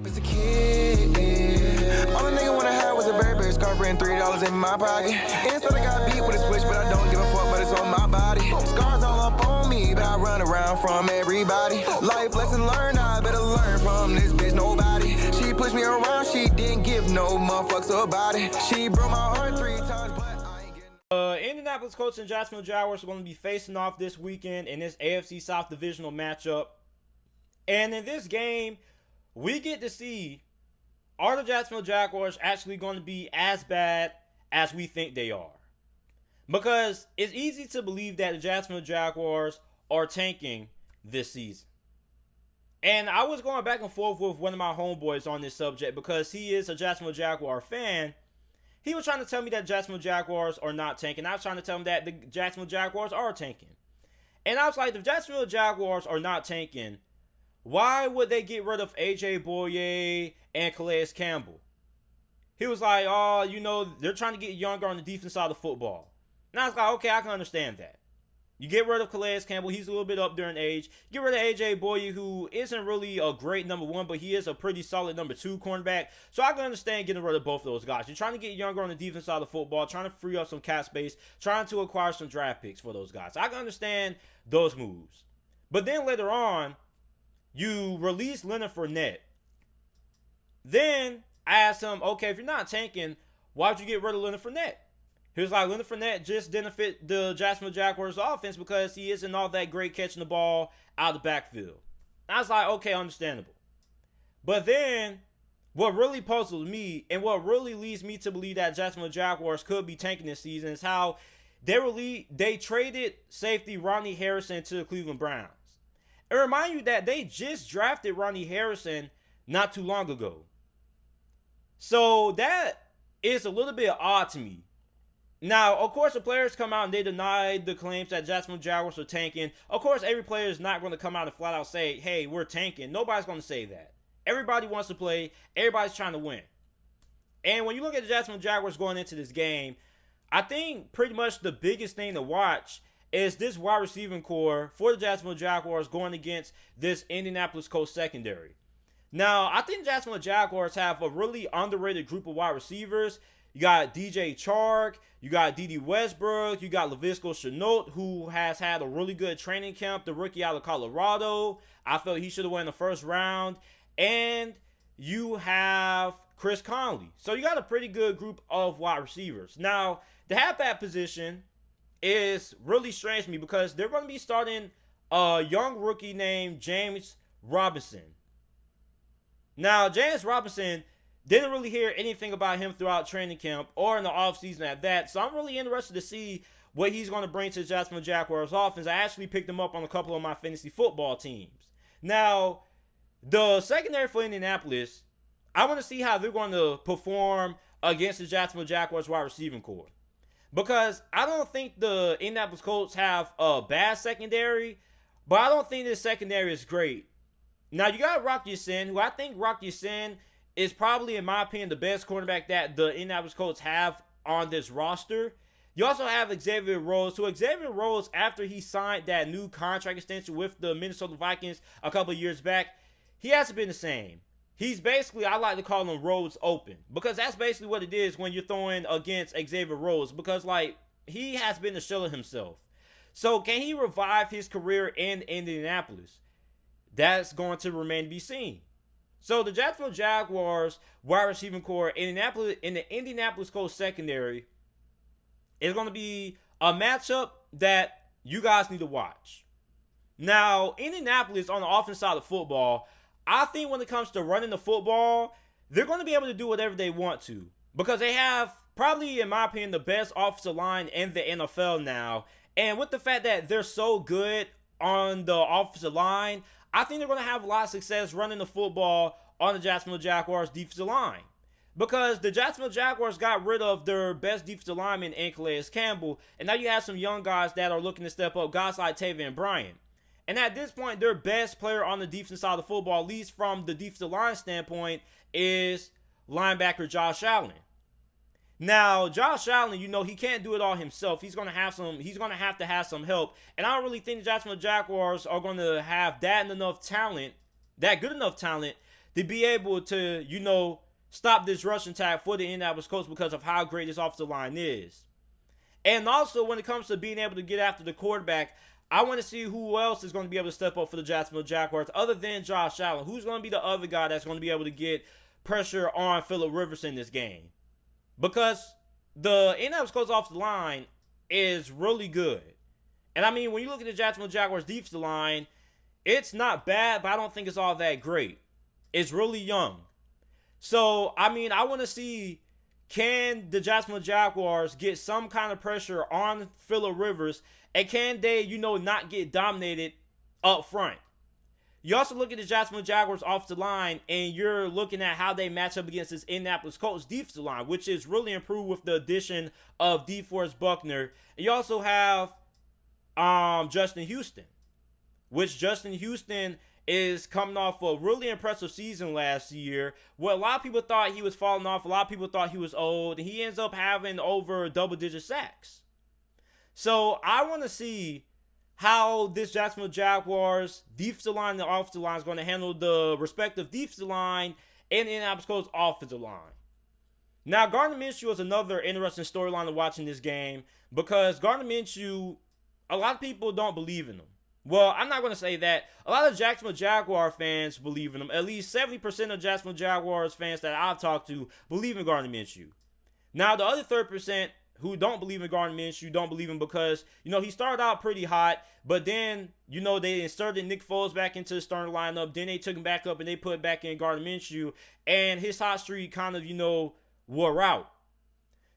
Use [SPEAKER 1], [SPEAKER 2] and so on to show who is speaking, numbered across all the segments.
[SPEAKER 1] As a kid, all a nigga wanna have was a Burberry scarf and $3 in my pocket. Instead I got beat with a switch, but I don't give a fuck, but it's on my body. Scars all up on me, but I run around from everybody. Life lesson learned, I better learn from this bitch, nobody. She pushed me around, she didn't give no motherfucks about it. She broke my heart 3 times, but I ain't getting...
[SPEAKER 2] Indianapolis Colts and Jacksonville Jaguars are going to be facing off this weekend in this AFC South divisional matchup. And in this game, we get to see, are the Jacksonville Jaguars actually going to be as bad as we think they are? Because it's easy to believe that the Jacksonville Jaguars are tanking this season. And I was going back and forth with one of my homeboys on this subject because he is a Jacksonville Jaguar fan. He was trying to tell me that Jacksonville Jaguars are not tanking. I was trying to tell him that the Jacksonville Jaguars are tanking. And I was like, the Jacksonville Jaguars are not tanking. Why would they get rid of A.J. Boye and Calais Campbell? He was like, oh, you know, they're trying to get younger on the defense side of football. And I was like, okay, I can understand that. You get rid of Calais Campbell, he's a little bit up there in age. Get rid of A.J. Boye, who isn't really a great number one, but he is a pretty solid number two cornerback. So I can understand getting rid of both of those guys. You're trying to get younger on the defense side of football, trying to free up some cap space, trying to acquire some draft picks for those guys. I can understand those moves. But then later on, you release Leonard Fournette. Then I asked him, okay, if you're not tanking, why'd you get rid of Leonard Fournette? He was like, Leonard Fournette just didn't fit the Jacksonville Jaguars offense because he isn't all that great catching the ball out of the backfield. I was like, okay, understandable. But then what really puzzles me and what really leads me to believe that Jacksonville Jaguars could be tanking this season is how they traded safety Ronnie Harrison to the Cleveland Browns. And remind you that they just drafted Ronnie Harrison not too long ago. So that is a little bit odd to me. Now, of course, the players come out and they deny the claims that Jacksonville Jaguars are tanking. Of course, every player is not going to come out and flat out say, hey, we're tanking. Nobody's going to say that. Everybody wants to play. Everybody's trying to win. And when you look at the Jacksonville Jaguars going into this game, I think pretty much the biggest thing to watch is this wide receiving core for the Jacksonville Jaguars going against this Indianapolis Colts secondary. Now, I think Jacksonville Jaguars have a really underrated group of wide receivers. You got DJ Chark, you got Dede Westbrook, you got Laviska Shenault, who has had a really good training camp, the rookie out of Colorado. I felt he should have won the first round. And you have Chris Conley. So you got a pretty good group of wide receivers. Now, the halfback position is really strange to me because they're going to be starting a young rookie named James Robinson. Now, James Robinson, didn't really hear anything about him throughout training camp or in the offseason at that. So I'm really interested to see what he's going to bring to the Jacksonville Jaguars offense. I actually picked him up on a couple of my fantasy football teams. Now, the secondary for Indianapolis, I want to see how they're going to perform against the Jacksonville Jaguars wide receiving core. Because I don't think the Indianapolis Colts have a bad secondary, but I don't think this secondary is great. Now, you got Rock Ya-Sin, who I think Rock Ya-Sin is probably, in my opinion, the best cornerback that the Indianapolis Colts have on this roster. You also have Xavier Rhodes. So Xavier Rhodes, after he signed that new contract extension with the Minnesota Vikings a couple of years back, he hasn't been the same. He's basically, I like to call him Rhodes open. Because that's basically what it is when you're throwing against Xavier Rhodes. Because, like, he has been a shell of himself. So can he revive his career in Indianapolis? That's going to remain to be seen. So the Jacksonville Jaguars wide receiving core in the Indianapolis Colts secondary is going to be a matchup that you guys need to watch. Now, Indianapolis on the offensive side of football, I think when it comes to running the football, they're going to be able to do whatever they want to. Because they have probably, in my opinion, the best offensive line in the NFL now. And with the fact that they're so good on the offensive line, I think they're going to have a lot of success running the football on the Jacksonville Jaguars defensive line. Because the Jacksonville Jaguars got rid of their best defensive lineman in Calais Campbell. And now you have some young guys that are looking to step up, guys like Tavian Bryant. And at this point, their best player on the defensive side of the football, at least from the defensive line standpoint, is linebacker Josh Allen. Now, Josh Allen, you know, he can't do it all himself. He's going to have to have some help. And I don't really think the Jacksonville Jaguars are going to have that good enough talent to be able to, stop this rushing attack for the Indianapolis Colts because of how great this offensive line is. And also, when it comes to being able to get after the quarterback, I want to see who else is going to be able to step up for the Jacksonville Jaguars other than Josh Allen. Who's going to be the other guy that's going to be able to get pressure on Phillip Rivers in this game? Because the Indianapolis Colts offensive line is really good. And I mean, when you look at the Jacksonville Jaguars defensive line, it's not bad, but I don't think it's all that great. It's really young. So, I mean, I want to see, can the Jacksonville Jaguars get some kind of pressure on Phillip Rivers, and can they, not get dominated up front? You also look at the Jacksonville Jaguars offensive line, and you're looking at how they match up against this Indianapolis Colts defensive line, which is really improved with the addition of DeForest Buckner. And you also have Justin Houston, which Justin Houston is coming off a really impressive season last year, where a lot of people thought he was falling off, a lot of people thought he was old, and he ends up having over double-digit sacks. So I want to see how this Jacksonville Jaguars defensive line and the offensive line is going to handle the respective defensive line and the Indianapolis Colts offensive line. Now, Gardner Minshew is another interesting storyline to watch in this game, because Gardner Minshew, a lot of people don't believe in him. Well, I'm not going to say that. A lot of Jacksonville Jaguar fans believe in him. At least 70% of Jacksonville Jaguars fans that I've talked to believe in Gardner Minshew. Now, the other 30% who don't believe in Gardner Minshew don't believe him because, he started out pretty hot, but then, they inserted Nick Foles back into the starting lineup. Then they took him back up and they put back in Gardner Minshew, and his hot streak kind of, wore out.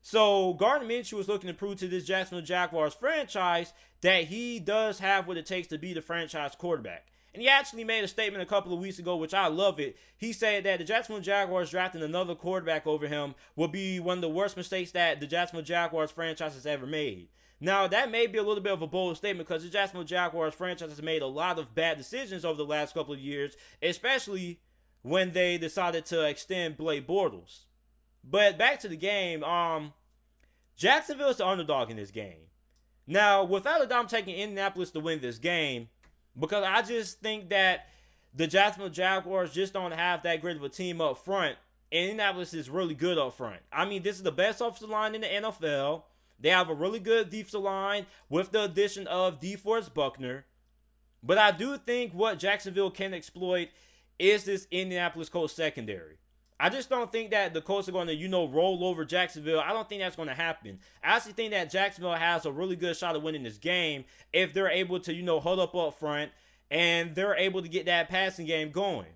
[SPEAKER 2] So Gardner Minshew was looking to prove to this Jacksonville Jaguars franchise that he does have what it takes to be the franchise quarterback. And he actually made a statement a couple of weeks ago, which I love it. He said that the Jacksonville Jaguars drafting another quarterback over him will be one of the worst mistakes that the Jacksonville Jaguars franchise has ever made. Now, that may be a little bit of a bold statement because the Jacksonville Jaguars franchise has made a lot of bad decisions over the last couple of years, especially when they decided to extend Blake Bortles. But back to the game, Jacksonville is the underdog in this game. Now, without a doubt, I'm taking Indianapolis to win this game because I just think that the Jacksonville Jaguars just don't have that great of a team up front, and Indianapolis is really good up front. I mean, this is the best offensive line in the NFL. They have a really good defensive line with the addition of DeForest Buckner. But I do think what Jacksonville can exploit is this Indianapolis Colts secondary. I just don't think that the Colts are going to, roll over Jacksonville. I don't think that's going to happen. I actually think that Jacksonville has a really good shot of winning this game if they're able to, hold up front and they're able to get that passing game going.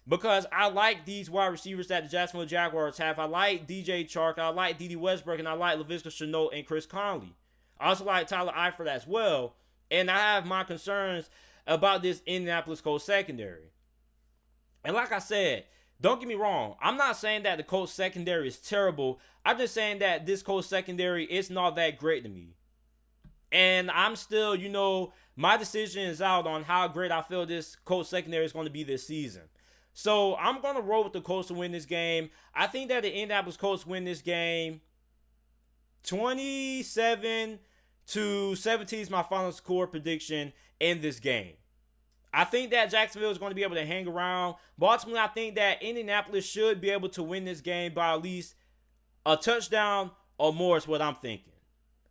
[SPEAKER 2] Because I like these wide receivers that the Jacksonville Jaguars have. I like DJ Chark, I like Dede Westbrook, and I like Laviska Shenault and Chris Conley. I also like Tyler Eifert as well. And I have my concerns about this Indianapolis Colts secondary. And like I said, don't get me wrong. I'm not saying that the Colts secondary is terrible. I'm just saying that this Colts secondary isn't all that great to me. And I'm still, my decision is out on how great I feel this Colts secondary is going to be this season. So I'm going to roll with the Colts to win this game. I think that the Indianapolis Colts win this game 27-17 is my final score prediction in this game. I think that Jacksonville is going to be able to hang around, but ultimately I think that Indianapolis should be able to win this game by at least a touchdown or more is what I'm thinking.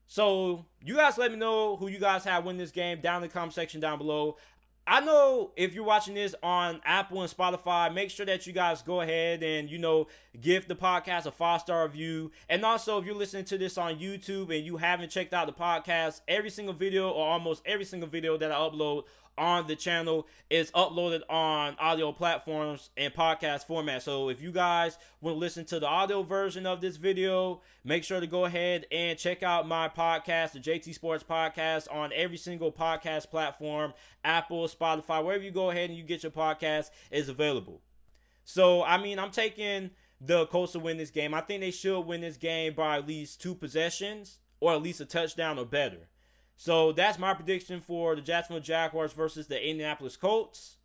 [SPEAKER 2] So you guys let me know who you guys have win this game down in the comment section down below. I know if you're watching this on Apple and Spotify, make sure that you guys go ahead and, give the podcast a 5-star review. And also, if you're listening to this on YouTube and you haven't checked out the podcast, every single video or almost every single video that I upload on the channel is uploaded on audio platforms and podcast format. So if you guys want to listen to the audio version of this video, make sure to go ahead and check out my podcast, the JT Sports Podcast, on every single podcast platform, Apple, Spotify, wherever you go ahead and you get your podcast is available. So, I'm taking the Colts to win this game. I think they should win this game by at least 2 possessions or at least a touchdown or better. So that's my prediction for the Jacksonville Jaguars versus the Indianapolis Colts.